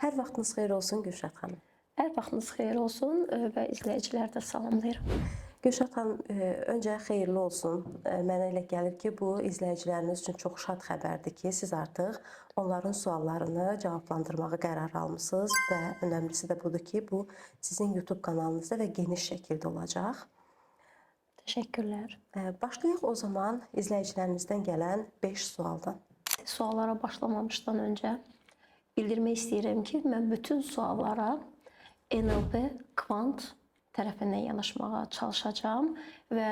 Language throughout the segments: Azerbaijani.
Hər vaxtınız xeyir olsun Gülşad xanım. Hər vaxtınız xeyir olsun və izləyicilər də salamlayıram. Gülşad xanım, öncə xeyirli olsun. Mənə elə gəlir ki, bu izləyiciləriniz üçün çox şad xəbərdir ki, siz artıq onların suallarını cavablandırmağı qərar almısınız və önəmlisi də budur ki, bu sizin YouTube kanalınızda və geniş şəkildə olacaq. Təşəkkürlər. Başlayaq o zaman izləyicilərinizdən gələn 5 sualdan. Suallara başlamamışdan öncə bildirmək istəyirəm ki, mən bütün suallara NLP kvant tərəfindən yanaşmağa çalışacağam və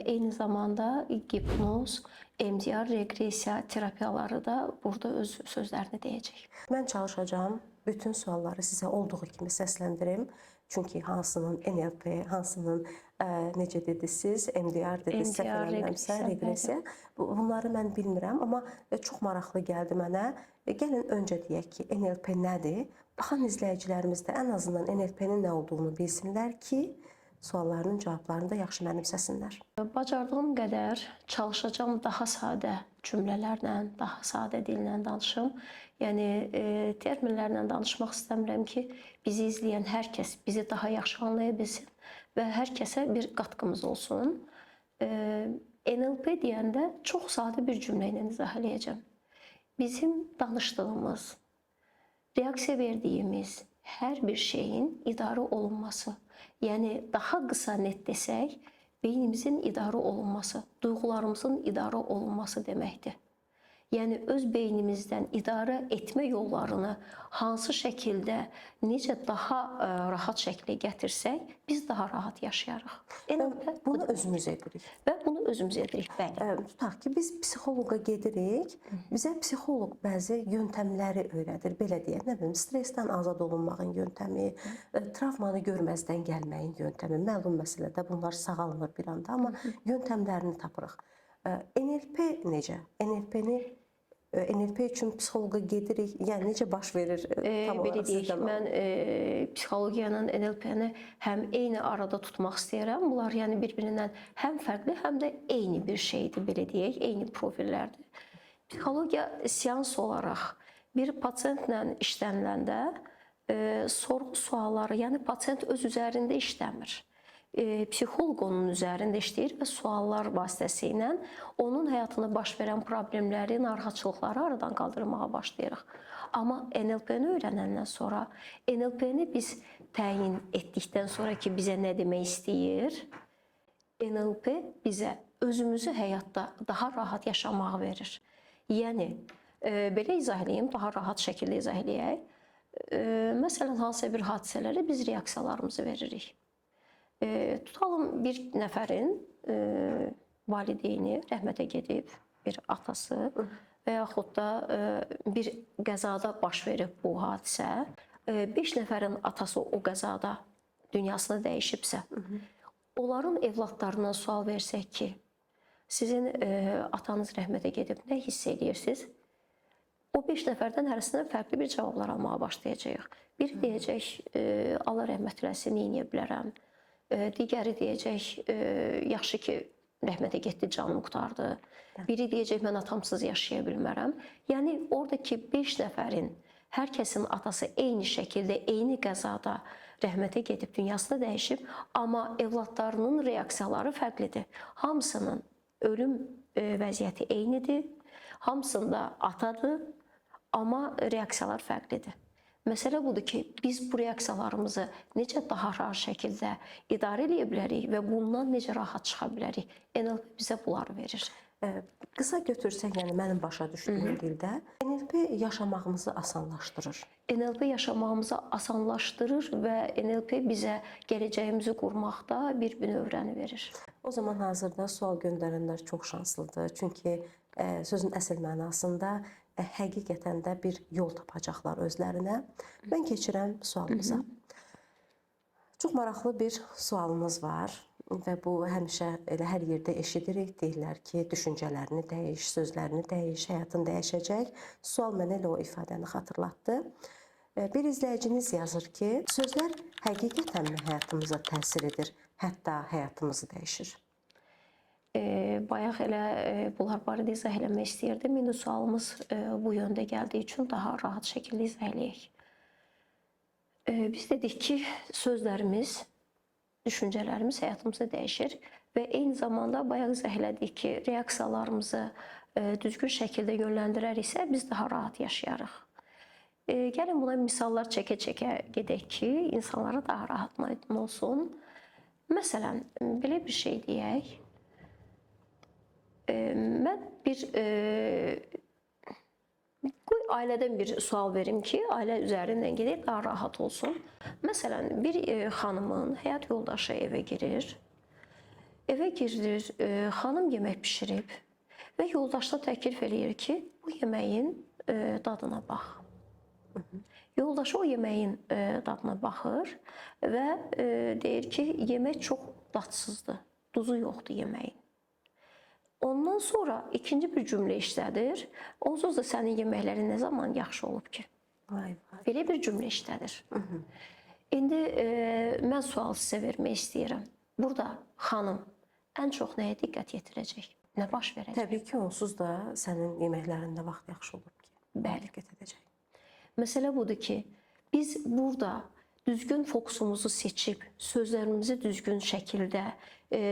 eyni zamanda hipnoz, MDR, reqressiya terapiyaları da burada öz sözlərini deyəcək. Mən çalışacağam bütün sualları sizə olduğu kimi səsləndirim. Çünki hansının NLP, hansının necə dediniz, MDR dediniz, səhv eləmirəmsə, reqressiya. Bunları mən bilmirəm, amma çox maraqlı gəldi mənə. Gəlin öncə deyək ki, NLP nədir? Baxan izləyicilərimiz də ən azından NLP-nin nə olduğunu bilsinlər ki, suallarının cavablarını da yaxşı mənimsəsinlər. Bacardığım qədər çalışacağım daha sadə cümlələrlə, daha sadə dillə danışım. Yəni terminlərlə danışmaq istəmirəm ki, bizi izləyən hər kəs bizi daha yaxşı anlaya bilsin və hər kəsə bir qatqımız olsun. NLP deyəndə çox sadə bir cümlə ilə izah eləyəcəm. Bizim danışdığımız, reaksiya verdiyimiz hər bir şeyin idarə olunması, yəni daha qısa net desək, beynimizin idarə olunması, duyğularımızın idarə olunması deməkdir. Yəni öz beynimizdən idarə etmə yollarını hansı şəkildə, necə daha rahat şəklə gətirsək, biz daha rahat yaşayarıq. Bunu özümüz edirik. Və bunu özümüz edirik, bəli. Tutaq ki, biz psixoloqa gedirik, bizə psixoloq bəzi yöntəmləri öyrədir. Belə deyək, nə bilim, stressdən azad olunmağın yöntəmi, travmanı görməzdən gəlməyin yöntəmi, məlum məsələdə bunlar sağalmır bir anda, amma yöntəmlərini tapırıq. NLP necə? NLP üçün psixoloqa gedirik, yəni necə baş verir tam olaraq sizdən? Mən psixologiyanın NLP-ni həm eyni arada tutmaq istəyirəm. Bunlar yəni bir-birindən həm fərqli, həm də eyni bir şeydir, belə deyək, eyni profillərdir. Psixologiya seans olaraq bir pasientlə işləniləndə sorğu sualları, yəni pasient öz üzərində işləmir. Psixoloq onun üzərində işləyir və suallar vasitəsilə onun həyatında baş verən problemləri, narahatçılıqları aradan qaldırmağa başlayırıq. Amma NLP-ni öyrənəndən sonra, NLP-ni biz təyin etdikdən sonra ki, bizə nə demək istəyir, NLP bizə özümüzü həyatda daha rahat yaşamağı verir. Yəni, belə izah edeyim, daha rahat şəkildə izah edəyək. Məsələn, hansısa bir hadisələrə biz reaksiyalarımızı veririk. Tutalım bir nəfərin valideyni rəhmətə gedib, bir atası və yaxud da bir qəzada baş verib bu hadisə. 5 nəfərin atası o qəzada dünyasını dəyişibsə, onların evladlarına sual versək ki, sizin atanız rəhmətə gedib, nə hiss edirsiniz? O 5 nəfərdən hərəsindən fərqli bir cavablar almağa başlayacağıq. Biri deyəcək, Allah rəhmət eləsin, neyə bilərəm? Digəri deyəcək, yaxşı ki, rəhmətə getdi, canımı qurtardı. Biri deyəcək, mən atamsız yaşaya bilmərəm. Yəni, oradakı 5 nəfərin, hər kəsin atası eyni şəkildə, eyni qəzada rəhmətə gedib, dünyasını dəyişib, amma evladlarının reaksiyaları fərqlidir. Hamısının ölüm vəziyyəti eynidir, hamısında atadır, amma reaksiyalar fərqlidir. Məsələ budur ki, biz bu reaksiyalarımızı necə daha rahat şəkildə idarə edə bilərik və bundan necə rahat çıxa bilərik? NLP bizə bunları verir. Qısa götürsək, yəni mənim başa düşdüyüm dildə, NLP yaşamağımızı asanlaşdırır. NLP yaşamağımızı asanlaşdırır və NLP bizə gələcəyimizi qurmaqda bir növrəni verir. O zaman hazırda sual göndərənlər çox şanslıdır. Çünki sözün əsl mənasında həqiqətən də bir yol tapacaqlar özlərinə. Mən keçirəm sualımıza. Çox maraqlı bir sualınız var və bu həmişə elə hər yerdə eşidirik. Deyirlər ki, düşüncələrini dəyiş, sözlərini dəyiş, həyatın dəyişəcək. Sual mənə elə o ifadəni xatırlatdı. Bir izləyiciniz yazır ki, sözlər həqiqətənmi həyatımıza təsir edir, hətta həyatımızı dəyişir? Bayaq elə bunlar barədə izah eləmək istəyirdim. İndi sualımız bu yöndə gəldiyi üçün daha rahat şəkildə izah eləyək. Biz dedik ki, sözlərimiz, düşüncələrimiz həyatımızı dəyişir və eyni zamanda bayaq izah elədik ki, reaksiyalarımızı düzgün şəkildə yönləndirəriksə, biz daha rahat yaşayarıq. Gəlin buna misallar çəkə-çəkə gedək ki, insanlara daha rahat aydın olsun. Məsələn, belə bir şey deyək. Mən qoy ailədən bir sual verim ki, ailə üzərindən gedək, daha rahat olsun. Məsələn, bir xanımın həyat yoldaşı evə girir. Evə girir, xanım yemək bişirib və yoldaşına təklif eləyir ki, bu yeməyin dadına bax. Yoldaşı o yeməyin dadına baxır və deyir ki, yemək çox dadsızdır, duzu yoxdur yeməyin. Ondan sonra ikinci bir cümlə işlədir. Onsuz da sənin yeməklərin nə zaman yaxşı olub ki? Vay vay. Belə bir cümlə işlədir. İndi mən sual sizə vermək istəyirəm. Burada xanım ən çox nəyə diqqət yetirəcək? Nə baş verəcək? Təbii ki, onsuz da sənin yeməklərində vaxt yaxşı olub ki. Bəli. Diqqət edəcək. Məsələ budur ki, biz burada düzgün fokusumuzu seçib, sözlərimizi düzgün şəkildə,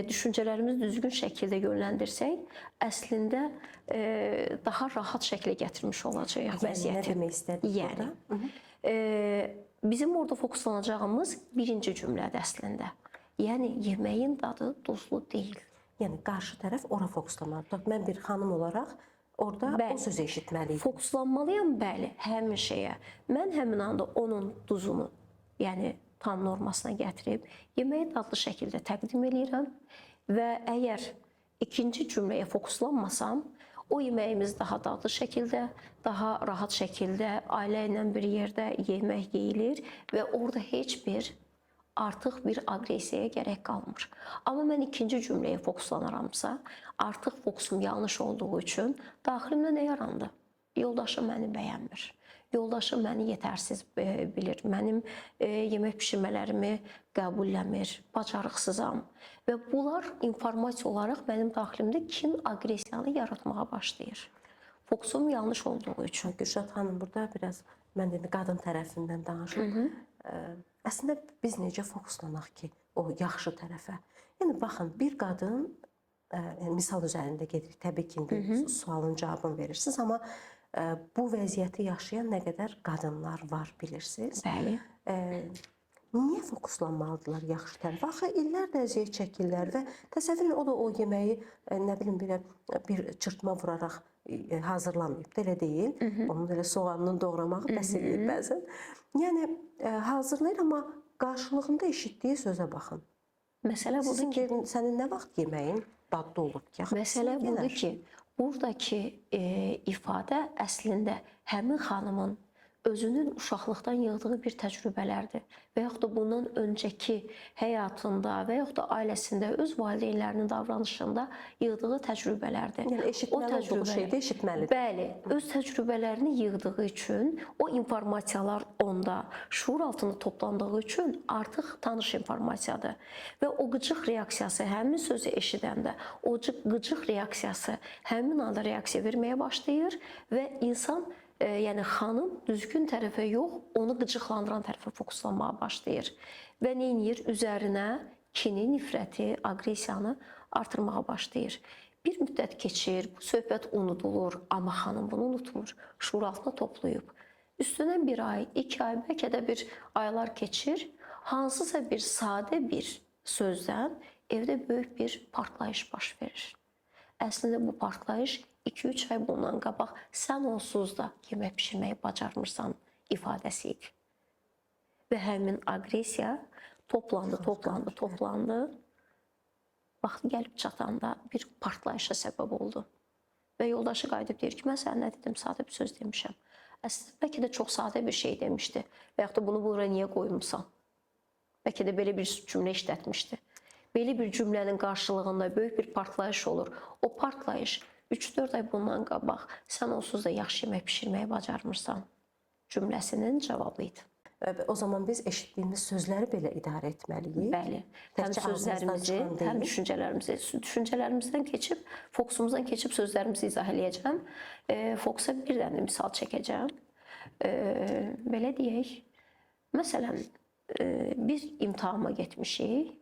düşüncələrimizi düzgün şəkildə yönləndirsək, əslində daha rahat şəklə gətirmiş olacağıq vəziyyəti. Nə demək istədik yəni, burada? Bizim orada fokuslanacağımız birinci cümlədir əslində. Yəni, yeməyin dadı duzlu deyil. Yəni, qarşı tərəf ora fokuslanmalıdır. Mən bir xanım olaraq orada o sözü eşitməliyim. Fokuslanmalıyam, bəli, həmin şeyə. Mən həmin anda onun duzunu, yəni tam normasına gətirib, yeməyi dadlı şəkildə təqdim edirəm və əgər ikinci cümləyə fokuslanmasam, o yeməyimiz daha dadlı şəkildə, daha rahat şəkildə ailə ilə bir yerdə yemək yeyilir və orada heç bir artıq bir aqressiyaya gərək qalmır. Amma mən ikinci cümləyə fokuslanaramsa, artıq fokusum yanlış olduğu üçün daxilimdə nə yarandı? Yoldaşım məni bəyənmir. Yoldaşım məni yetərsiz bilir. Mənim yemək bişirmələrimi qəbulləmir, bacarıqsızam. Və bunlar informasiya olaraq mənim daxilimdə kin, aqressiyanı yaratmağa başlayır. Fokusum yanlış olduğu üçün. Gülşad xanım, burada biraz mən dedim qadın tərəfindən danışım. Əslində biz necə fokuslanaq ki, o yaxşı tərəfə? Yəni baxın, bir qadın misal üzərində gedirik. Təbii ki, indi sualın cavabını verirsiniz, amma bu vəziyyəti yaşayan nə qədər qadınlar var bilirsiniz. Bəli. Niyə fokuslanmalıdırlar yaxşı tərəfə? Axı illərlə əziyyət çəkirlər və təsəvvür edin, o da o yeməyi nə bilim belə bir çırpma vuraraq hazırlamayıb. Elə deyil. Onun elə soğanını doğramağı bəs edir bəzən. Yəni hazırlayır, amma qarşılığında eşitdiyi sözə baxın. Məsələ budur ki, sənin nə vaxt yeməyin dadlı olub ki? Məsələ budur ki, buradakı ifadə əslində həmin xanımın özünün uşaqlıqdan yığdığı bir təcrübələrdir və yaxud da bundan öncəki həyatında və yaxud da ailəsində öz valideynlərinin davranışında yığdığı təcrübələrdir. Yəni eşitməli olduğu şeydə eşitməlidir. Bəli, öz təcrübələrini yığdığı üçün, o informasiyalar onda şuur altında toplandığı üçün artıq tanış informasiyadır. Və o qıcıq reaksiyası həmin sözü eşidəndə, o qıcıq reaksiyası həmin anda reaksiya verməyə başlayır və insan yəni xanım düzgün tərəfə yox, onu qıcıqlandıran tərəfə fokuslanmağa başlayır. Və nə edir? Üzərinə kini, nifrəti, aqressiyanı artırmağa başlayır. Bir müddət keçir, bu söhbət unudulur, amma xanım bunu unutmur. Şuur altına toplayıb. Üstündən bir ay, 2 ay, bəlkə də bir aylar keçir. Hansısa bir sadə bir sözdən evdə böyük bir partlayış baş verir. Əslində bu partlayış 2-3 ay bundan qabaq sən onsuz da yemək pişirməyi bacarmırsan ifadəsi idi. Və həmin aqressiya toplandı. Vaxtı gəlib çatanda bir partlayışa səbəb oldu. Və yoldaşı qayıdıb deyir ki, mən sənə nə dedim, sadə bir söz demişəm. Əslində, bəlkə də çox sadə bir şey demişdi. Və yaxud da bunu bura niyə qoymuşsan? Bəlkə də belə bir cümlə işlətmişdi. Belə bir cümlənin qarşılığında böyük bir partlayış olur. O partlayış 3-4 ay bundan qabaq sən onsuz da yaxşı yemək pişirməyi bacarmırsan cümləsinin cavabı idi. O zaman biz eşitdiyimiz sözləri belə idarə etməliyik. Bəli. Həm sözlərimizi, həm düşüncələrimizi. Düşüncələrimizdən keçib, fokusumuzdan keçib sözlərimizi izah eləyəcəm. Fokusa bir dənə misal çəkəcəm. Belə deyək, Məsələn, biz imtahana getmişik.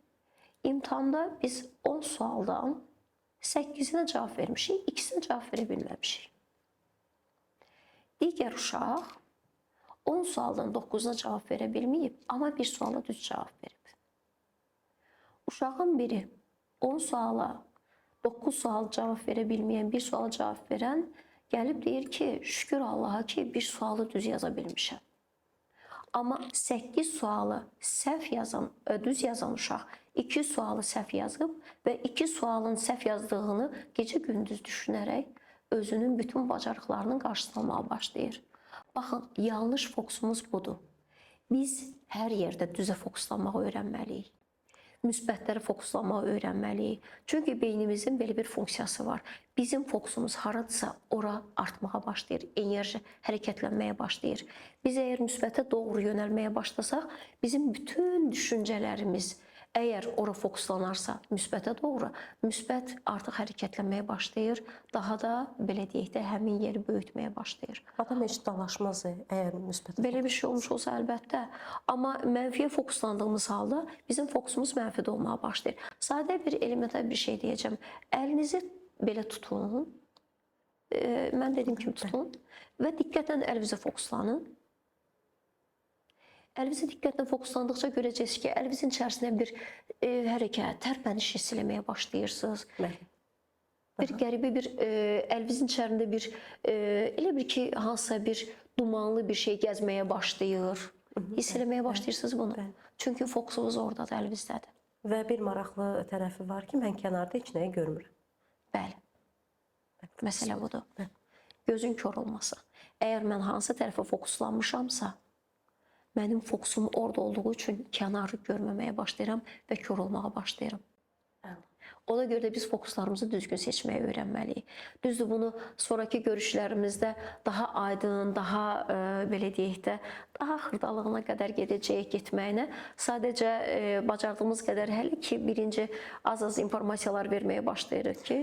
İmtahanda biz 10 sualdan 8-inə cavab vermişik, 2-sinə cavab verə bilməmişik. Digər uşaq 10 sualdan 9-una cavab verə bilməyib, amma bir suala düz cavab verib. Uşağın biri 10 suala 9 sual cavab verə bilməyən, bir suala cavab verən gəlib deyir ki, şükür Allaha ki, bir sualı düz yaza bilmişəm. Amma 8 sualı səhv yazan, düz yazan uşaq 2 sualı səhv yazıb və 2 sualın səhv yazdığını gecə-gündüz düşünərək özünün bütün bacarıqlarının qarşısına almağa başlayır. Baxın, yanlış fokusumuz budur. Biz hər yerdə düzə fokuslanmağı öyrənməliyik. Müsbətləri fokuslamağı öyrənməliyik. Çünki beynimizin belə bir funksiyası var. Bizim fokusumuz haradırsa ora artmağa başlayır, enerji hərəkətlənməyə başlayır. Biz əgər müsbətə doğru yönəlməyə başlasaq, bizim bütün düşüncələrimiz əgər ora fokuslanarsa müsbətə doğru, müsbət artıq hərəkətlənməyə başlayır, daha da belə deyək də həmin yeri böyütməyə başlayır. Adam heç dalaşmaz əgər müsbət. Belə bir şey olmuş olsa əlbəttə, amma mənfiyə fokuslandığımız halda bizim fokusumuz mənfidə olmağa başlayır. Sadə bir elementar bir şey deyəcəm. Əlinizi belə tutun. Mən dediyim kimi tutun və diqqətlə əlinizə fokuslanın. Əlinizə diqqətlə fokuslandıqca görəcəksiniz ki, əlinizin içərisində bir hərəkət, tərpəniş hiss eləməyə başlayırsınız. Bir qəribə bir əlinizin içərisində bir elə bir ki, hansısa bir dumanlı bir şey gəzməyə başlayır. Hiss eləməyə başlayırsınız bunu. Çünki fokusunuz oradadır, əlinizdədir. Və bir maraqlı tərəfi var ki, mən kənarda heç nəyi görmürəm. Bəli. Məsələ budur. Gözün kor olması. Əgər mən hansı tərəfə fokuslanmışamsa, mənim fokusum orada olduğu üçün kənarı görməməyə başlayıram və kor olmağa başlayıram. Ona görə də biz fokuslarımızı düzgün seçməyi öyrənməliyik. Düzdür, bunu sonraki görüşlərimizdə daha aydın, daha belə deyək də, daha xırdalığına qədər gedəcəyik getməyinə. Sadəcə bacardığımız qədər hələ ki, birinci az-az informasiyalar verməyə başlayırıq ki,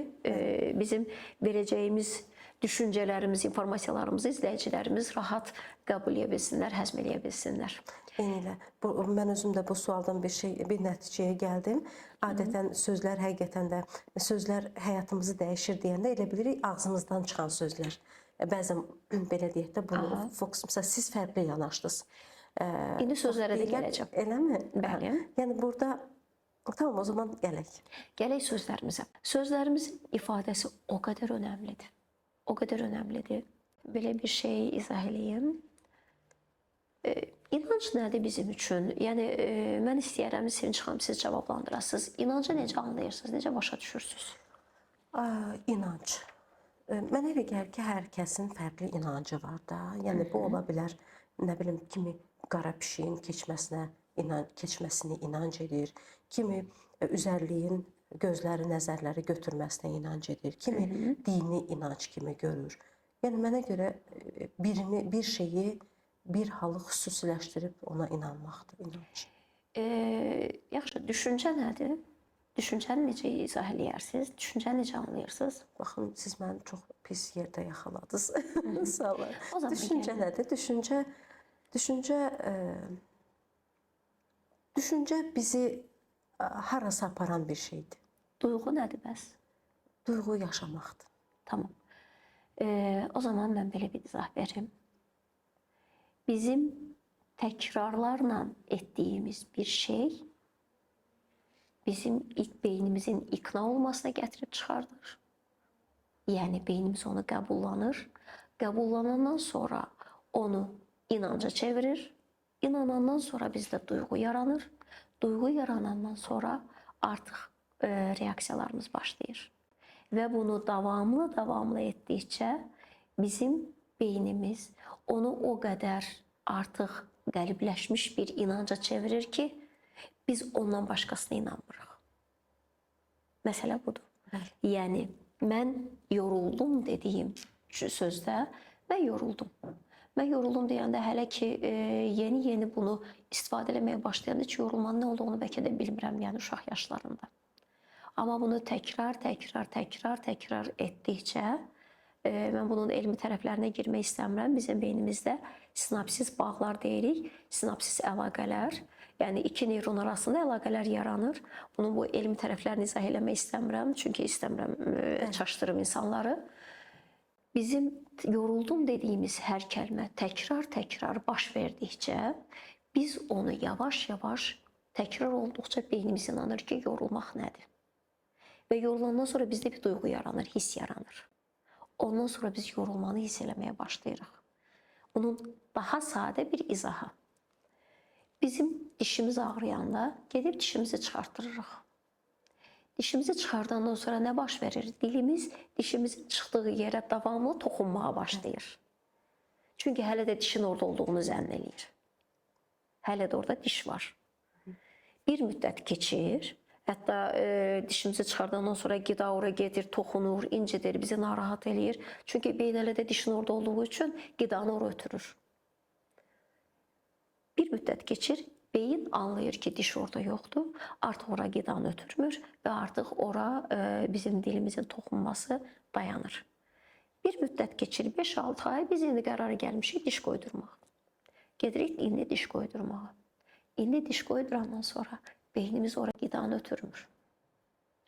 bizim verəcəyimiz düşüncələrimiz, informasiyalarımızı izləyicilərimiz rahat qəbul edə bilsinlər, həzm edə bilsinlər. Eynilə. Mən özüm də bu sualdan bir nəticəyə gəldim. Adətən sözlər həqiqətən də, sözlər həyatımızı dəyişir deyəndə elə bilirik ağzımızdan çıxan sözlər. Bəzən belə deyək də, bunu fokus, məsələn, siz fərqli yanaşdınız. İndi sözlərə də gələcəm. Eləmi? Bəli. Yəni burada, tamam, o zaman gələk. Gələk sözlərimizə. Sözlərimizin ifadəsi o qədər önəmlidir. O qədər önəmlidir. Belə bir şey izah eləyim. İnanc nədir bizim üçün? Yəni, mən istəyərəm, Sevinç xanım, siz cavablandırasınız. İnancı necə anlayırsınız, necə başa düşürsünüz? İnanc. Mənə elə gəlir ki, hər kəsin fərqli inancı var da. Yəni, bu ola bilər, nə bilim, kimi qara pişiyin keçməsini inanc edir, kimi üzərliyin gözləri, nəzərləri götürməsinə inanc edir, kimi dini inanc kimi görür. Yəni, mənə görə bir şeyi, bir halı xüsusiləşdirib ona inanmaqdır, inanc. Yaxşı, düşüncə nədir? Düşüncəni necə izah eləyərsiniz? Düşüncəni necə anlayırsınız? Baxın, siz məni çox pis yerdə yaxaladınız. Sağ olun. Düşüncə nədir? Düşüncə bizi harasa aparan bir şeydir. Duyğu nədir bəs? Duyğu yaşamaqdır. Tamam. O zaman mən belə bir izah verim. Bizim təkrarlarla etdiyimiz bir şey bizim ilk beynimizin ikna olmasına gətirib çıxardır. Yəni, beynimiz onu qəbullanır. Qəbullanandan sonra onu inanca çevirir. İnanandan sonra bizdə duyğu yaranır. Duyğu yaranandan sonra artıq reaksiyalarımız başlayır. Və bunu davamlı etdikcə bizim beynimiz onu o qədər artıq qəlibləşmiş bir inanca çevirir ki, biz ondan başqasına inanmırıq. Məsələ budur. Yəni, mən yoruldum dediyim sözdə mən yoruldum. Mən yoruldum deyəndə hələ ki, yeni bunu istifadə eləməyə başlayanda ki, yorulmanın nə olduğunu bəlkə də bilmirəm, yəni uşaq yaşlarında. Amma bunu təkrar etdikcə Mən bunun elmi tərəflərinə girmək istəmirəm. Bizim beynimizdə sinapsis bağlar deyirik, sinapsis əlaqələr. Yəni iki neyron arasında əlaqələr yaranır. Bunun bu elmi tərəflərini izah eləmək istəmirəm, çünki istəmirəm çaşdırım insanları. Bizim yoruldum dediyimiz hər kəlmə təkrar baş verdikcə biz onu yavaş-yavaş təkrar olduqca beynimiz inanır ki, yorulmaq nədir? Və yorulandan sonra bizdə bir duyğu yaranır, hiss yaranır. Ondan sonra biz yorulmanı hiss eləməyə başlayırıq. Bunun daha sadə bir izahı. Bizim dişimiz ağrıyanda gedib dişimizi çıxartdırırıq. Dişimizi çıxardandan sonra nə baş verir? Dilimiz dişimizin çıxdığı yerə davamlı toxunmağa başlayır. Çünki hələ də dişin orada olduğunu zənn eləyir. Hələ də orada diş var. Bir müddət keçir. Hətta dişimizi çıxardandan sonra qida ora gedir, toxunur, incidir, bizi narahat eləyir. Çünki beyin hələ də dişin orada olduğu üçün qidanı ora ötürür. Bir müddət keçir, beyin anlayır ki, diş orada yoxdur, artıq ora qidanı ötürmür və artıq ora bizim dilimizin toxunması dayanır. Bir müddət keçir, 5-6 ay, biz indi qərara gəlmişik diş qoydurmaq. Gedirik indi diş qoydurmağa. İndi diş qoydurandan sonra beynimiz ora qidanı ötürmür.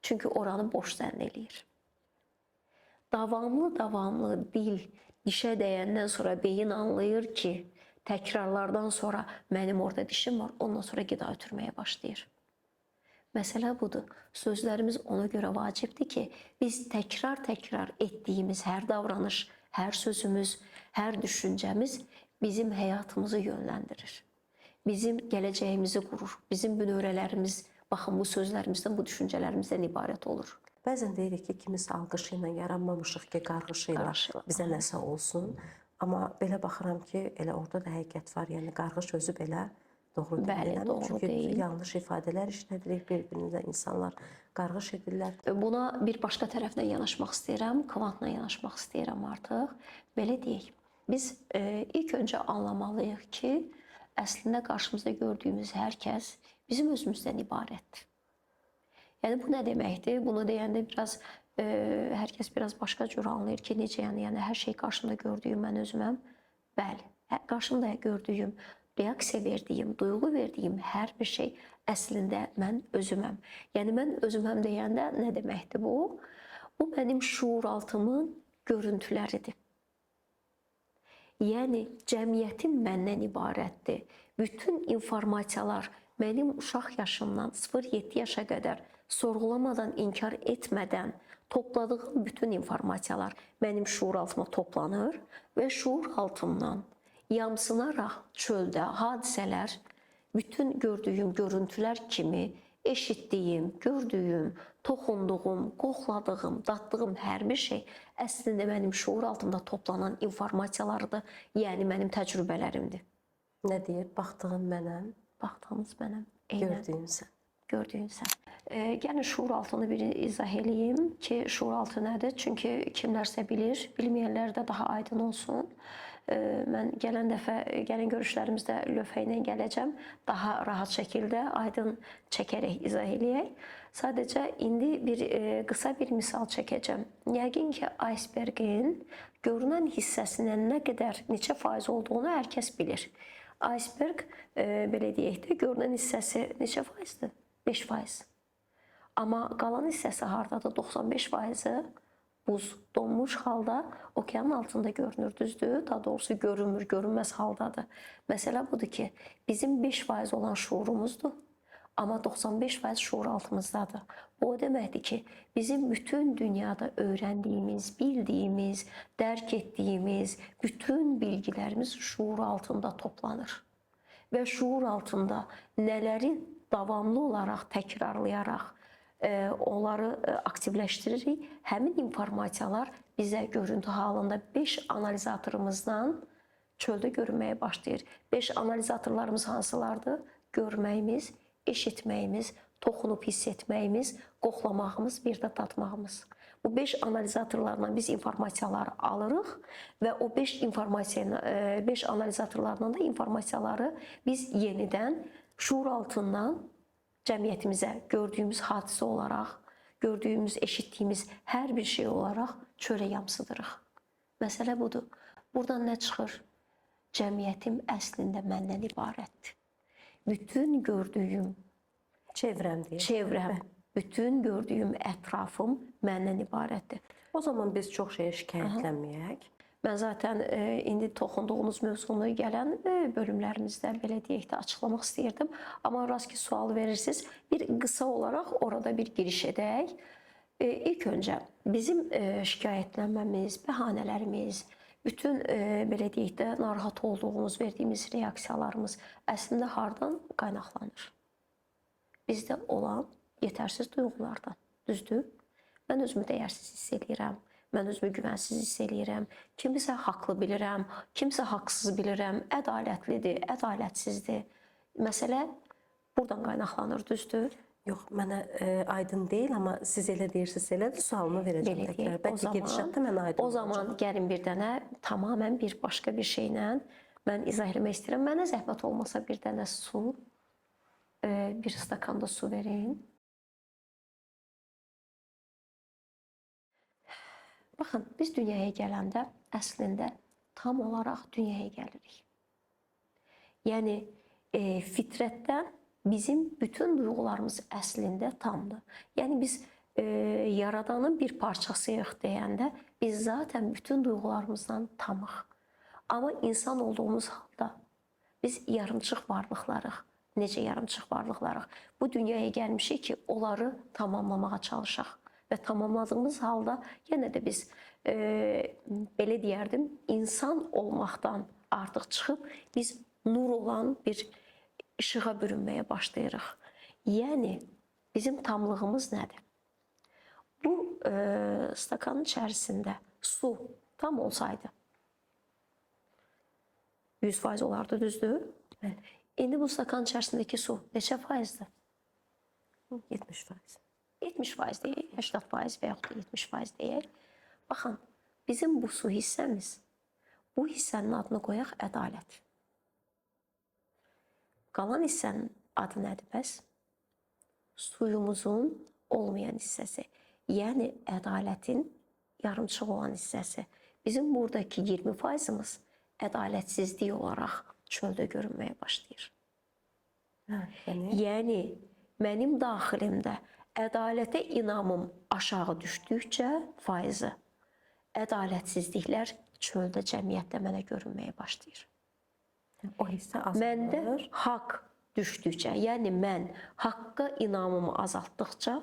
Çünki oranı boş zənn eləyir. Davamlı dil dişə dəyəndən sonra beyin anlayır ki, təkrarlardan sonra mənim orada dişim var, ondan sonra qida ötürməyə başlayır. Məsələ budur. Sözlərimiz ona görə vacibdir ki, biz təkrar etdiyimiz hər davranış, hər sözümüz, hər düşüncəmiz bizim həyatımızı yönləndirir. Bizim gələcəyimizi qurur. Bizim bünövrələrimiz, baxın bu sözlərimizdən, bu düşüncələrimizdən ibarət olur. Bəzən deyirik ki, kimisi alqışı ilə yaranmamışıq ki, qarğışı ilə bizə nəsə olsun. Amma belə baxıram ki, elə orada da həqiqət var. Yəni qarğış özü belə doğru deyil. Doğru deyil. Çünki yanlış ifadələr işlədirik bir-birinizə, insanlar qarğış edirlər. Buna bir başqa tərəfdən yanaşmaq istəyirəm, kvantla yanaşmaq istəyirəm artıq. Belə deyək, biz ilk öncə anlamalıyıq ki, əslində qarşımızda gördüyümüz hər kəs bizim özümüzdən ibarətdir. Yəni bu nə deməkdir? Bunu deyəndə hər kəs biraz başqa cür anlayır ki, necə yəni hər şey qarşımda gördüyüm mən özüməm. Bəli, qarşımda gördüyüm, reaksiya verdiyim, duyğu verdiyim hər bir şey əslində mən özüməm. Yəni mən özüməm deyəndə nə deməkdir bu? Bu mənim şuuraltımın görüntüləridir. Yəni cəmiyyətim məndən ibarətdir. Bütün informasiyalar mənim uşaq yaşımdan 0-7 yaşa qədər sorğulamadan, inkar etmədən topladığım bütün informasiyalar mənim şuuraltıma toplanır və şuuraltımdan yamsınaraq çöldə hadisələr, bütün gördüyüm görüntülər kimi eşitdiyim, gördüyüm, toxunduğum, qoxladığım, daddığım hər bir şey əslində mənim şuur altında toplanan informasiyalardır, yəni mənim təcrübələrimdir. Nə deyir? Baxdığın mənəm, baxdığınız mənəm, gördüyünsən. Gördüyünsən. Gəlin şuur altını bir izah eləyim ki, şuur altı nədir? Çünki kimlərsə bilir, bilməyənlər də daha aydın olsun. Mən gələn görüşlərimizdə lövhə ilə gələcəm. Daha rahat şəkildə, aydın çəkərək izah eləyək. Sadəcə indi qısa bir misal çəkəcəm. Yəqin ki, icebergin görünən hissəsinin nə qədər, neçə faiz olduğunu hər kəs bilir. Iceberg, belə deyək də, görünən hissəsi neçə faizdir? 5%. Amma qalan hissəsi hardadır? 95%-i buz donmuş halda okeanın altında görünür, düzdür? Daha doğrusu görünmür, görünməz haldadır. Məsələ budur ki, bizim 5% olan şuurumuzdur, amma 95% şuur altımızdadır. Bu o deməkdir ki, bizim bütün dünyada öyrəndiyimiz, bildiyimiz, dərk etdiyimiz bütün bilgilərimiz şuur altında toplanır. Və şuur altında nələri davamlı olaraq təkrarlayaraq onları aktivləşdiririk. Həmin informasiyalar bizə görüntü halında 5 analizatorımızdan çöldə görünməyə başlayır. 5 analizatorlarımız hansılardır? Görməyimiz, eşitməyimiz, toxunub hiss etməyimiz, qoxlamağımız, bir də tatmağımız. Bu 5 analizatorlarla biz informasiyaları alırıq və o 5 analizatorlarla da informasiyaları biz yenidən şuur altından cəmiyyətimizə gördüyümüz hadisə olaraq, gördüyümüz, eşitdiyimiz hər bir şey olaraq çölə yamsıdırıq. Məsələ budur. Buradan nə çıxır? Cəmiyyətim əslində məndən ibarətdir. Bütün gördüyüm Çevrəm deyək. çevrəm, bütün gördüyüm ətrafım məndən ibarətdir. O zaman biz çox şeyə şikayətlənməyək. Mən zaten indi toxunduğumuz mövzunu gələn bölümlərimizdə belə deyək də açıqlamaq istəyirdim. Amma rast ki sual verirsiniz, bir qısa olaraq orada bir giriş edək. İlk öncə bizim şikayətlənməmiz, bəhanələrimiz, bütün belə deyək də narahat olduğumuz, verdiyimiz reaksiyalarımız əslində hardan qaynaqlanır? Bizdə olan yetərsiz duyğulardan, düzdür? Mən özümü dəyərsiz hiss edirəm. Mən özümü güvənsiz hiss eləyirəm. Kimisə haqlı bilirəm, kimsə haqsız bilirəm. Ədalətlidir, ədalətsizdir. Məsələ buradan qaynaqlanır, düzdür? Yox, mənə aydın deyil, amma siz elə deyirsiniz, elədir, sualımı verəcəm təkrar. Bəlkə gedişatda mən aydın O zaman gəlin bir dənə tamamilə bir başqa bir şeylə mən izah etmək istəyirəm. Mənə zəhmət olmasa bir dənə su, bir stakanda su verin. Baxın, biz dünyaya gələndə əslində tam olaraq dünyaya gəlirik. Yəni, fitrətdən bizim bütün duyğularımız əslində tamdır. Yəni, biz Yaradanın bir parçasıyıq deyəndə biz zaten bütün duyğularımızdan tamıq. Amma insan olduğumuz halda biz yarımçıq varlıqlarıq. Necə yarımçıq varlıqlarıq? Bu dünyaya gəlmişik ki, onları tamamlamağa çalışaq. Və tamamladığımız halda yenə də biz belə deyərdim, insan olmaqdan artıq çıxıb biz nur olan bir işığa bürünməyə başlayırıq. Yəni bizim tamlığımız nədir? Bu stakanın içərisində su tam olsaydı 100% olardı, düzdür? İndi bu stakanın içərisindəki su neçə faizdir? 70%. 70% deyək, 80% və yaxud da 70% deyək. Baxın, bizim bu su hissəmiz, bu hissənin adını qoyaq ədalət. Qalan hissənin adı nədir bəs? Suyumuzun olmayan hissəsi, yəni ədalətin yarımçıq olan hissəsi. Bizim buradakı 20%-imiz ədalətsizlik olaraq çöldə görünməyə başlayır. Yəni, mənim daxilimdə ədalətə inamım aşağı düşdükcə faizi, ədalətsizliklər çöldə, cəmiyyətdə mənə görünməyə başlayır. O hissə azalır. Məndə haqq düşdükcə, yəni mən haqqa inamımı azaltdıqca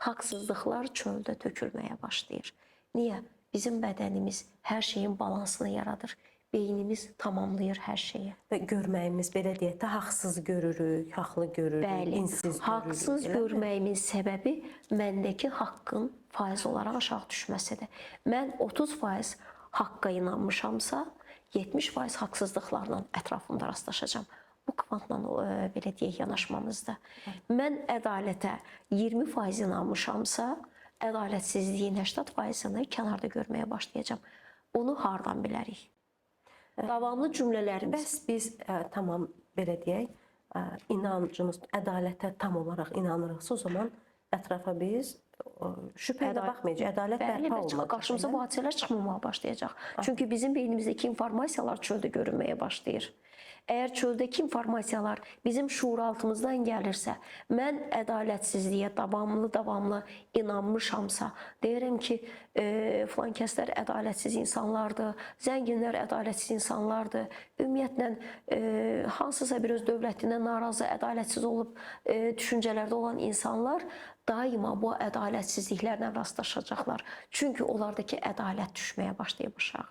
haqsızlıqlar çöldə tökülməyə başlayır. Niyə? Bizim bədənimiz hər şeyin balansını yaradır. Beynimiz tamamlayır hər şeyi. Və görməyimiz, belə deyək də, haqsız görürük, haqlı görürük, insiz görürük. Haqsız görməyimin səbəbi məndəki haqqın faiz olaraq aşağı düşməsidir. Mən 30% haqqa inanmışamsa, 70% haqsızlıqlarla ətrafımda rastlaşacağam. Bu kvantla belə deyək yanaşmamızda. Mən ədalətə 20% inanmışamsa, ədalətsizliyin 80%-ni kənarda görməyə başlayacağam. Bunu hardan bilərik? Davamlı cümlələrimiz. Bəs biz tamam belə deyək, inancımız ədalətə tam olaraq inanırıqsa, o zaman ətrafa biz şübhə ilə baxmayacaq. Ədalət bərpa olunacaq. Qarşımıza bu hadisələr çıxmamağa başlayacaq. Çünki bizim beynimizdəki informasiyalar çöldə görünməyə başlayır. Əgər çöldəki informasiyalar bizim şuuraltımızdan gəlirsə, mən ədalətsizliyə davamlı inanmışamsa, deyirəm ki, filan kəslər ədalətsiz insanlardır, zənginlər ədalətsiz insanlardır, ümumiyyətlə hansısa bir öz dövlətindən narazı, ədalətsiz olub düşüncələrdə olan insanlar daima bu ədalətsizliklərlə rastlaşacaqlar. Çünki onlardakı ədalət düşməyə başlayıb aşağı.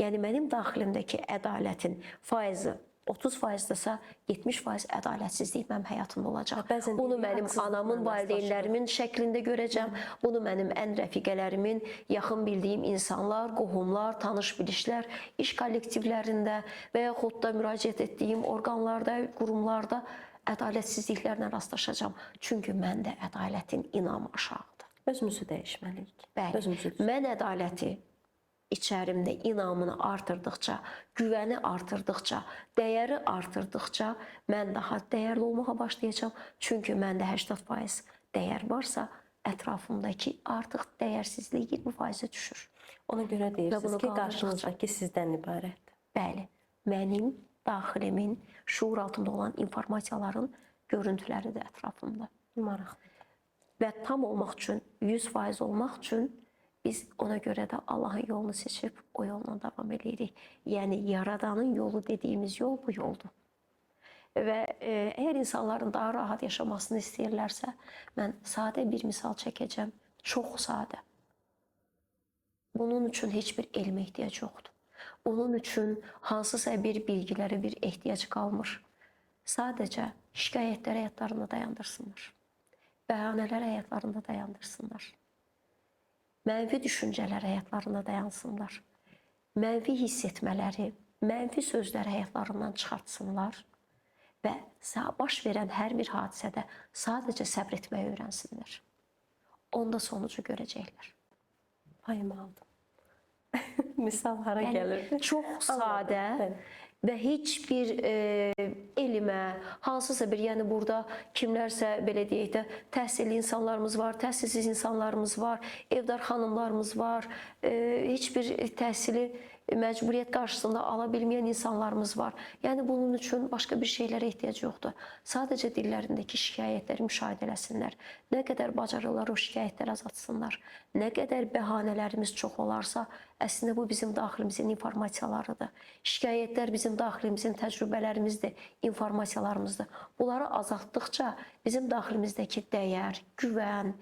Yəni mənim daxilimdəki ədalətin faizi 30%-dırsa 70% ədalətsizlik mənim həyatımda olacaq. Bunu mənim anamın, valideynlərimin şəklində görəcəm. Bunu mənim ən rəfiqələrimin, yaxın bildiyim insanlar, qohumlar, tanış-bilişlər, iş kollektivlərində və yaxud da müraciət etdiyim orqanlarda, qurumlarda ədalətsizliklərlə rastlaşacağam. Çünki məndə ədalətin inamı aşağıdır. Özümüzü dəyişməliyik. Bəli, mən ədaləti içərimdə inamını artırdıqca, güvəni artırdıqca, dəyəri artırdıqca mən daha dəyərli olmağa başlayacağam. Çünki məndə 80% dəyər varsa, ətrafımdakı artıq dəyərsizlik 20% düşür. Ona görə Və deyirsiniz bunu ki, qaldırdıqca- qarşınızdakı sizdən ibarətdir. Bəli, mənim daxilimin, şuur altında olan informasiyaların görüntüləridir ətrafımda. Maraqlıdır. Və tam olmaq üçün, 100% olmaq üçün biz ona görə də Allahın yolunu seçib o yolla davam edirik. Yəni Yaradanın yolu dediyimiz yol bu yoldur. Və əgər insanların daha rahat yaşamasını istəyirlərsə, mən sadə bir misal çəkəcəm. Çox sadə. Bunun üçün heç bir elmə ehtiyac yoxdur. Bunun üçün hansısa bir bilgilərə bir ehtiyac qalmır. Sadəcə şikayətləri həyatlarında dayandırsınlar. Bəhanələr həyatlarında dayandırsınlar. Mənfi düşüncələr həyatlarında dayansınlar. Mənfi hiss etmələri, mənfi sözləri həyatlarından çıxartsınlar və baş verən hər bir hadisədə sadəcə səbr etməyi öyrənsinlər. Onda sonucu görəcəklər. Payımı aldım. Misal hara gəlirdi? Çox sadə və heç bir elmə, hansısa bir, yəni burada kimlərsə belə deyək də, təhsilli insanlarımız var, təhsilsiz insanlarımız var, evdar xanımlarımız var, heç bir təhsili məcburiyyət qarşısında ala bilməyən insanlarımız var. Yəni bunun üçün başqa bir şeylərə ehtiyac yoxdur. Sadəcə dillərindəki şikayətləri müşahidə eləsinlər. Nə qədər bacarırlar o şikayətləri azaltsınlar. Nə qədər bəhanələrimiz çox olarsa, əslində bu bizim daxilimizin informasiyalarıdır. Şikayətlər bizim daxilimizin təcrübələrimizdir, informasiyalarımızdır. Bunları azaltdıqca bizim daxilimizdəki dəyər, güvən,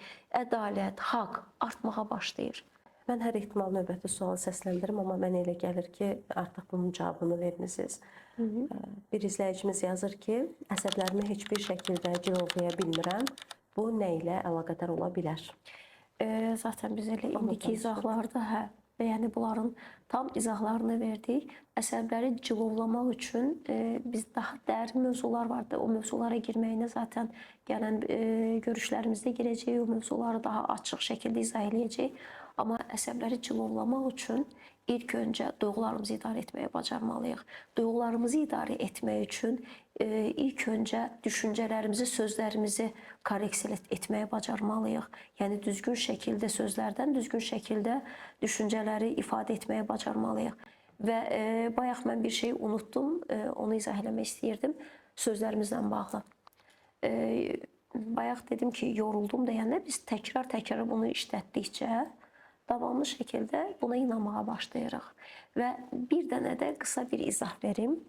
ədalət, haqq artmağa başlayır. Mən hər ehtimal növbəti sualı səsləndirim, amma mənə elə gəlir ki, artıq bunun cavabını vermisiniz. Bir izləyicimiz yazır ki, əsəblərimi heç bir şəkildə cilovlaya bilmirəm. Bu nə ilə əlaqədar ola bilər? Zaten biz elə indiki izahlarda, yəni bunların tam izahlarını verdik. Əsəbləri cilovlamaq üçün biz daha dərin mövzular vardı. O mövzulara girməyinə zaten gələn görüşlərimizdə girəcəyik. O mövzuları daha açıq şəkildə izah edəcəyik. Amma əsəbləri cilovlamaq üçün ilk öncə duyğularımızı idarə etməyi bacarmalıyıq. Duyğularımızı idarə etmək üçün ilk öncə düşüncələrimizi, sözlərimizi korreksiya etməyi bacarmalıyıq. Yəni düzgün şəkildə sözlərdən düzgün şəkildə düşüncələri ifadə etməyi bacarmalıyıq. Və bayaq mən bir şey unutdum, onu izah eləmək istəyirdim sözlərimizlə bağlı. Bayaq dedim ki, yoruldum deyəndə biz təkrar bunu işlətdikcə davamlı şəkildə buna inanmağa başlayırıq. Və bir dənə də qısa bir izah verim.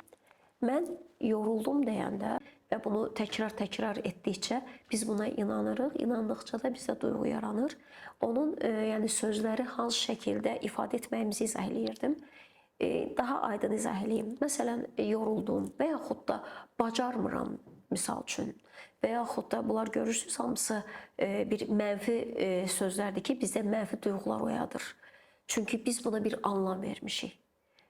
Mən yoruldum deyəndə və bunu təkrar etdikcə biz buna inanırıq. İnandıqca da bizdə duyğu yaranır. Onun yəni sözləri hansı şəkildə ifadə etməyimizi izah eləyirdim. Daha aydın izah eləyim. Məsələn, yoruldum və yaxud da bacarmıram misal üçün. Və yaxud da bunlar görürsünüz, hamısı bir mənfi sözlərdir ki, bizdə mənfi duyğular oyadır. Çünki biz buna bir anlam vermişik.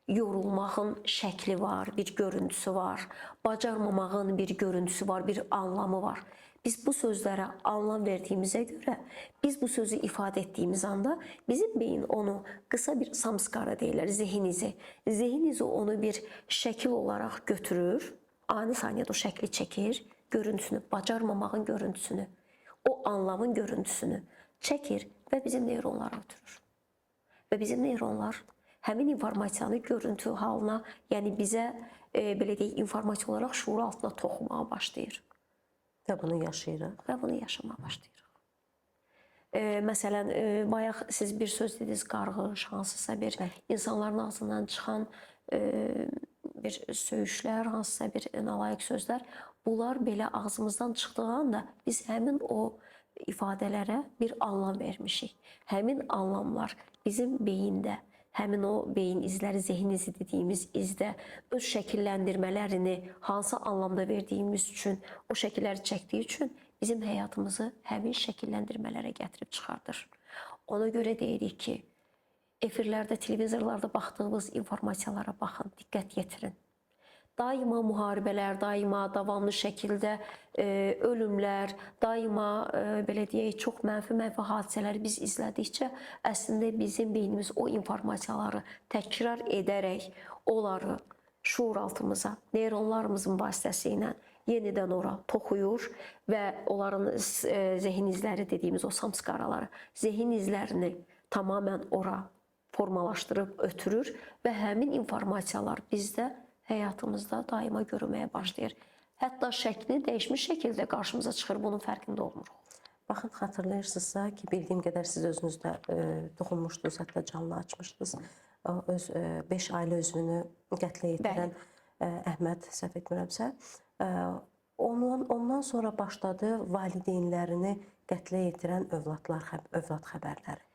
Yorulmağın şəkli var, bir görüntüsü var. Bacarmamağın bir görüntüsü var, bir anlamı var. Biz bu sözlərə anlam verdiyimizə görə, biz bu sözü ifadə etdiyimiz anda bizim beyin onu qısa bir samskara deyirlər, zehinizi. Zehinizi onu bir şəkil olaraq götürür, ani saniyədə o şəkli çəkir, görüntüsünü, bacarmamağın görüntüsünü, o anlamın görüntüsünü çəkir və bizim neyronlara ötürür. Və bizim neyronlar həmin informasiyanı görüntü halına, yəni bizə belə deyək, informasiya olaraq şuur altına toxumağa başlayır. Və bunu yaşayırıq. Və bunu yaşamağa başlayırıq. Məsələn, bayaq siz bir söz dediniz, qarğış, hansısa bir insanların ağzından çıxan bir söyüşlər, hansısa bir nalayiq sözlər, bunlar belə ağzımızdan çıxdığı anda biz həmin o ifadələrə bir anlam vermişik. Həmin anlamlar bizim beyində, həmin o beyin izləri, zehin izi dediyimiz izdə öz şəkilləndirmələrini hansı anlamda verdiyimiz üçün, o şəkilləri çəkdiyi üçün bizim həyatımızı həmin şəkilləndirmələrə gətirib çıxardır. Ona görə deyirik ki, efirlərdə, televizorlarda baxdığımız informasiyalara baxın, diqqət yetirin. Daima müharibələr, daima davamlı şəkildə ölümlər, daima belə deyək, çox mənfi hadisələri biz izlədikcə əslində bizim beynimiz o informasiyaları təkrar edərək onları şuur altımıza, neyronlarımızın vasitəsilə yenidən ora toxuyur və onların zehin izləri dediyimiz o samskaraları, zehin izlərini tamamilə ora formalaşdırıb ötürür və həmin informasiyalar bizdə həyatımızda daima görünməyə başlayır. Hətta şəkli dəyişmiş şəkildə qarşımıza çıxır, bunun fərqində olmuruq. Baxın, xatırlayırsınızsa ki, bildiyim qədər siz özünüz də toxunmuşdunuz, hətta canlı açmışdınız. Öz 5 ailə üzvünü qətlə yetirən Əhməd, səhv etmirəmsə, ondan sonra başladı valideynlərini qətlə yetirən övlad xəbərləri.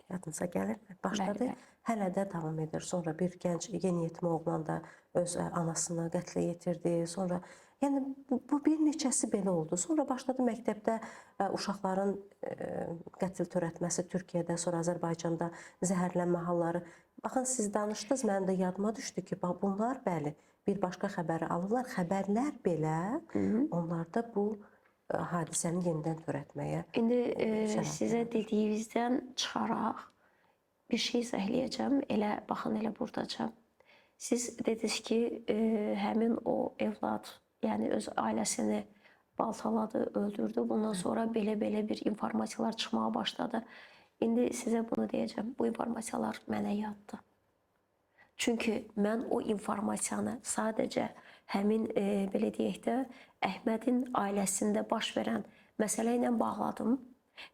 Yadınıza gəlirmi? Başladı, hələ də davam edir. Sonra bir gənc yeniyetmə oğlan da öz anasını qətlə yetirdi. Sonra, yəni bu bir neçəsi belə oldu. Sonra başladı məktəbdə uşaqların qətl törətməsi Türkiyədə, sonra Azərbaycanda zəhərlənmə halları. Baxın, siz danışdınız, mənim də yadıma düşdü ki, bunlar bəli, bir başqa xəbəri alırlar. Xəbərlər belə onlarda bu hadisəni yenidən törətməyə. İndi sizə dediyinizdən çıxaraq bir şey izah elə baxın, elə buradaca. Siz dediniz ki, həmin o evlad, yəni öz ailəsini baltaladı, öldürdü. Bundan sonra belə bir informasiyalar çıxmağa başladı. İndi sizə bunu deyəcəm. Bu informasiyalar mənə yaddır. Çünki mən o informasiyanı sadəcə həmin, belə deyək də, Əhmədin ailəsində baş verən məsələ ilə bağladım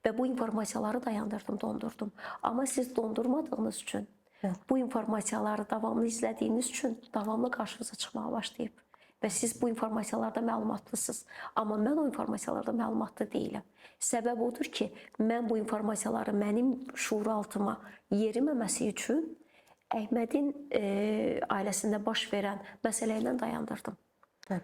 və bu informasiyaları dayandırdım, dondurdum. Amma siz dondurmadığınız üçün, bu informasiyaları davamlı izlədiyiniz üçün davamlı qarşınıza çıxmağa başlayıb. Və siz bu informasiyalarda məlumatlısınız. Amma mən o informasiyalarda məlumatlı deyiləm. Səbəb odur ki, mən bu informasiyaları mənim şuuraltıma yeriməməsi üçün Əhmədin ailəsində baş verən məsələ ilə dayandırdım.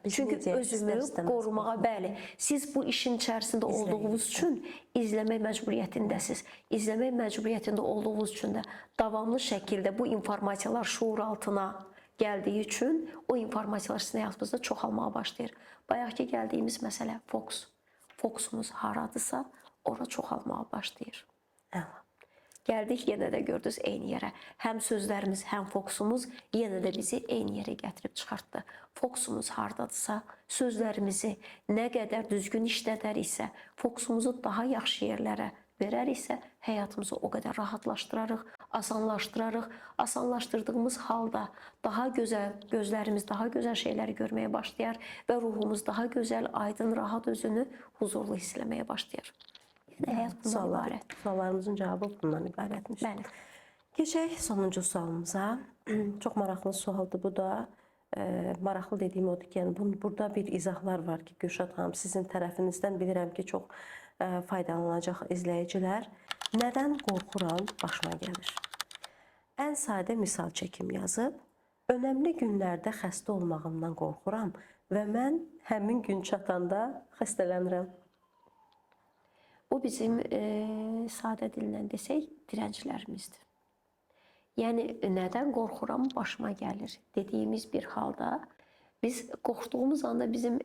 Çünki özümü qorumağa, bəli, siz bu işin içərisində olduğunuz üçün izləmək məcburiyyətindəsiniz. İzləmək məcburiyyətində olduğunuz üçün də davamlı şəkildə bu informasiyalar şuur altına gəldiyi üçün o informasiyalar sizin həyatınızda çoxalmağa başlayır. Bayaqki gəldiyimiz məsələ fokus. Fokusumuz haradırsa, ora çoxalmağa başlayır. Gəldik, yenə də gördünüz eyni yerə. Həm sözlərimiz, həm fokusumuz yenə də bizi eyni yerə gətirib çıxartdı. Fokusumuz hardadırsa, sözlərimizi nə qədər düzgün işlədər isə, fokusumuzu daha yaxşı yerlərə verər isə, həyatımızı o qədər rahatlaşdırarıq, asanlaşdırarıq. Asanlaşdırdığımız halda daha gözəl, gözlərimiz daha gözəl şeyləri görməyə başlayar və ruhumuz daha gözəl, aydın, rahat özünü huzurlu hiss eləməyə başlayar. Həyat bundan ibarət. Suallarımızın cavabı bundan ibarətmiş. Bəli. Keçək sonuncu sualımıza. Çox maraqlı sualdır bu da. Maraqlı dediyim odur ki, yəni burada bir izahlar var ki, Gülşad xanım, sizin tərəfinizdən bilirəm ki, çox faydalanacaq izləyicilər. Nədən qorxuram başıma gəlir? Ən sadə misal çəkim yazıb, önəmli günlərdə xəstə olmağımdan qorxuram və mən həmin gün çatanda xəstələnirəm. Bu bizim sadə dillə desək, dirənclərimizdir. Yəni, nədən qorxuram başıma gəlir dediyimiz bir halda, biz qorxduğumuz anda bizim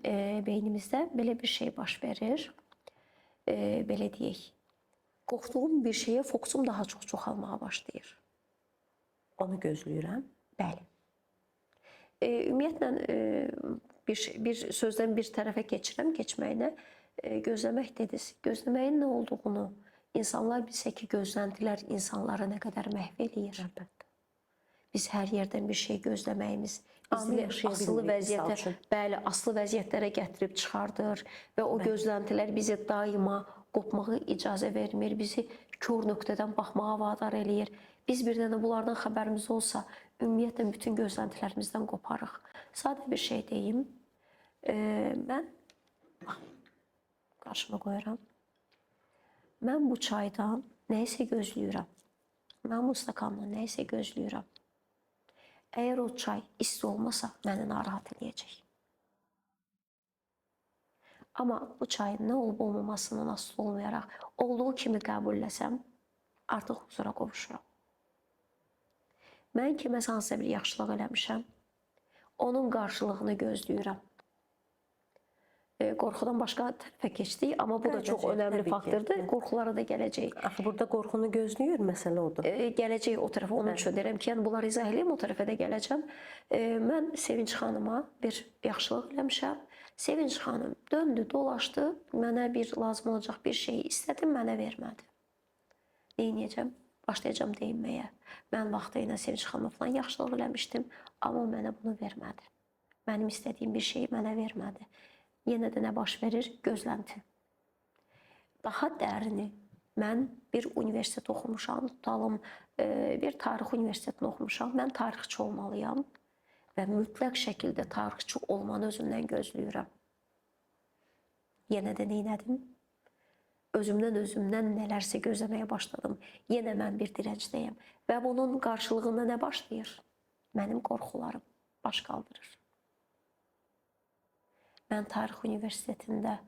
beynimizdə belə bir şey baş verir. Belə deyək, qorxduğum bir şeyə fokusum daha çox çoxalmağa başlayır. Onu gözləyirəm. Bəli. Ümumiyyətlə, bir sözdən bir tərəfə keçirəm, keçməyinə. Gözləmək dediniz. Gözləməyin nə olduğunu insanlar bilsə ki, gözləntilər insanları nə qədər məhv eləyir. Biz hər yerdən bir şey gözləməyimiz asılı vəziyyətə, bəli, asılı vəziyyətlərə gətirib çıxardır və o gözləntilər bizi daima qopmağı icazə vermir, bizi kör nöqtədən baxmağa vadar eləyir. Biz bir dənə bunlardan xəbərimiz olsa, ümumiyyətlə bütün gözləntilərimizdən qoparıq. Sadə bir şey deyim. Mən qarşıma qoyuram. Mən bu çaydan nəyisə gözləyirəm. Mən bu stakandan nəyisə gözləyirəm. Əgər o çay isti olmasa, məni narahat edəcək. Amma bu çayın nə olub olmamasından asılı olmayaraq, olduğu kimi qəbulləsəm, artıq huzura qovuşuram. Mən kiməsə hansısa bir yaxşılıq eləmişəm, onun qarşılığını gözləyirəm. Qorxudan başqa tərəfə keçdik, amma bu da çox önəmli faktordur. Qorxulara da gələcək. Axı, burada qorxunu gözləyir, məsələ odur. Gələcək o tərəfə, onun üçün deyirəm ki, yəni bunları izah edeyim, o tərəfə də gələcəm. Mən Sevinç xanıma bir yaxşılıq eləmişəm. Sevinç xanım döndü, dolaşdı, mənə bir lazım olacaq bir şeyi istədim, mənə vermədi. Neyniyəcəm? Başlayacağam deyinməyə. Mən vaxtıyla Sevinç xanıma falan yaxşılıq eləmişdim, amma o mənə bunu vermədi. Mənim istədiyim bir şeyi mənə vermədi. Yenə də nə baş verir? Gözlənti. Daha dərini, mən bir universitet oxumuşam, tutalım, bir tarix universitetini oxumuşam, mən tarixçi olmalıyam və mütləq şəkildə tarixçi olmanı özümdən gözləyirəm. Yenə də neynədim? Özümdən nələrsə gözləməyə başladım. Yenə mən bir dirəncdəyəm və bunun qarşılığında nə başlayır? Mənim qorxularım baş qaldırır. Mən tarix universitetində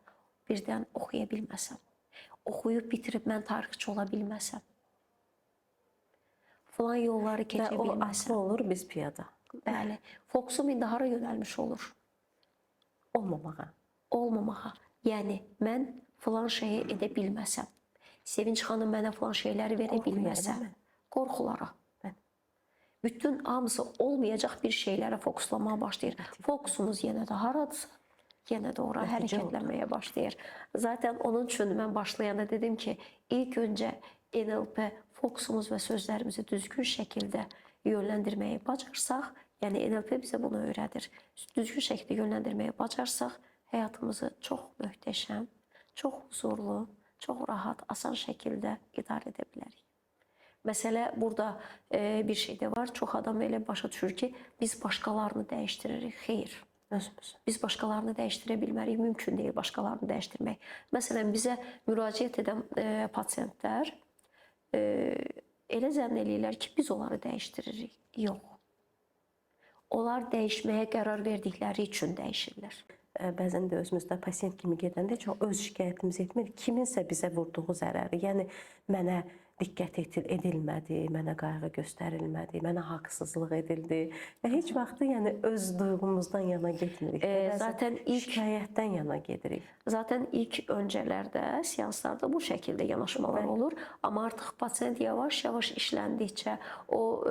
birdən oxuya bilməsəm, oxuyub bitirib mən tarixçi ola bilməsəm, filan yolları keçə Və o bilməsəm. asılı olur biz piyada. Bəli, fokusum indi hara yönəlmiş olur? Olmamağa. Olmamağa. Yəni, mən filan şeyi edə bilməsəm, Sevinç xanım mənə filan şeyləri verə bilməsə, qorxulara. Bütün hamısı olmayacaq bir şeylərə fokuslanmağa başlayır. Fokusumuz yenə də haradırsa, yenə də ora hərəkətlənməyə başlayır. Zaten onun üçün mən başlayanda dedim ki, ilk öncə NLP fokusumuz və sözlərimizi düzgün şəkildə yönləndirməyi bacarsaq, yəni NLP bizə bunu öyrədir. Düzgün şəkildə yönləndirməyi bacarsaq, həyatımızı çox möhtəşəm, çox huzurlu, çox rahat, asan şəkildə idarə edə bilərik. Məsələ burada bir şey də var. Çox adam elə başa düşür ki, biz başqalarını dəyişdiririk. Xeyr. Özümüz. Biz başqalarını dəyişdirə bilmərik. Mümkün deyil başqalarını dəyişdirmək. Məsələn, bizə müraciət edən pasiyentlər elə zənn eləyirlər ki, biz onları dəyişdiririk. Yox. Onlar dəyişməyə qərar verdikləri üçün dəyişirlər. Bəzən də özümüzdə pasiyent kimi gedəndə çox öz şikayətimiz etmir. Kiminsə bizə vurduğu zərəri, yəni mənə diqqət edilmədi, mənə qayğı göstərilmədi, mənə haqsızlıq edildi və heç vaxtı yəni öz duyğumuzdan yana getmirik. Zaten ilk şikayətdən yana gedirik. Zaten ilk öncələrdə, seanslarda bu şəkildə yanaşmalar olur. Amma artıq pasiyent yavaş-yavaş işləndikcə, o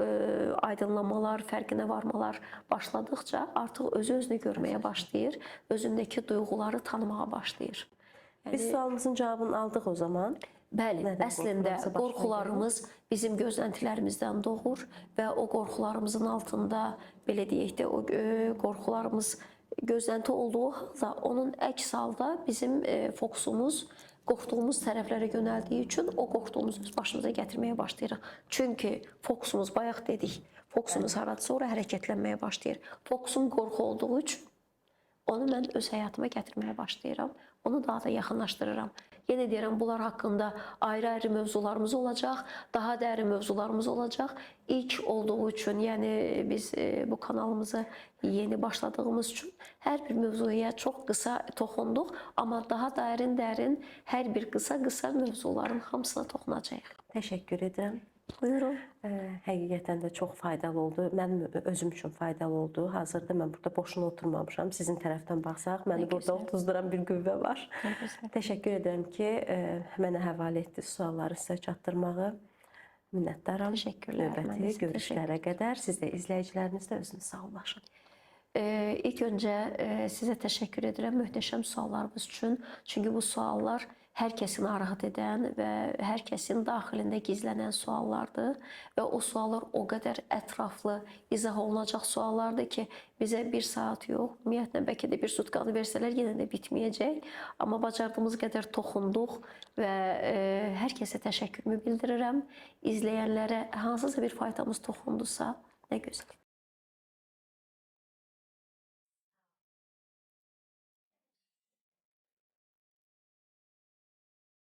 aydınlamalar, fərqinə varmalar başladıqca artıq özü-özünü görməyə başlayır, özündəki duyğuları tanımağa başlayır. Biz sualımızın cavabını aldıq o zaman. Bəli, əslində qorxularımız bizim gözləntilərimizdən doğur və o qorxularımızın altında, belə deyək də, o qorxularımız gözlənti olduğu halda, onun əks halda bizim fokusumuz qorxduğumuz tərəflərə yönəldiyi üçün o qorxduğumuzu öz başımıza gətirməyə başlayırıq. Çünki fokusumuz, bayaq dedik, fokusumuz haradısa ora hərəkətlənməyə başlayır. Fokusum qorxu olduğu üçün onu mən öz həyatıma gətirməyə başlayıram, onu daha da yaxınlaşdırıram. Yenə deyirəm, bunlar haqqında ayrı-ayrı mövzularımız olacaq, daha dərin mövzularımız olacaq. İlk olduğu üçün, yəni biz bu kanalımızı yeni başladığımız üçün hər bir mövzuya çox qısa toxunduq, amma daha dərin hər bir qısa mövzuların hamısına toxunacağıq. Təşəkkür edirəm. Buyurun. Həqiqətən də çox faydalı oldu. Mənim özüm üçün faydalı oldu. Hazırda mən burada boşuna oturmamışam. Sizin tərəfdən baxsaq, məni burada otuzduran bir qüvvə var. Təşəkkür edirəm ki, mənə həvalə etdiniz sualları sizə çatdırmağı. Minnətdaram. Təşəkkürlər. Növbəti görüşlərə qədər siz də izləyiciləriniz də özünüz sağollaşın. İlk öncə sizə təşəkkür edirəm möhtəşəm suallarınız üçün. Çünki bu suallar hər kəsi narahat edən və hər kəsin daxilində gizlənən suallardır və o suallar o qədər ətraflı izah olunacaq suallardır ki, bizə bir saat yox, ümumiyyətlə bəlkə də bir sutkanı versələr yenə də bitməyəcək. Amma bacardığımız qədər toxunduq və hər kəsə təşəkkürümü bildirirəm. İzləyənlərə hansısa bir faydamız toxundusa, nə gözəl.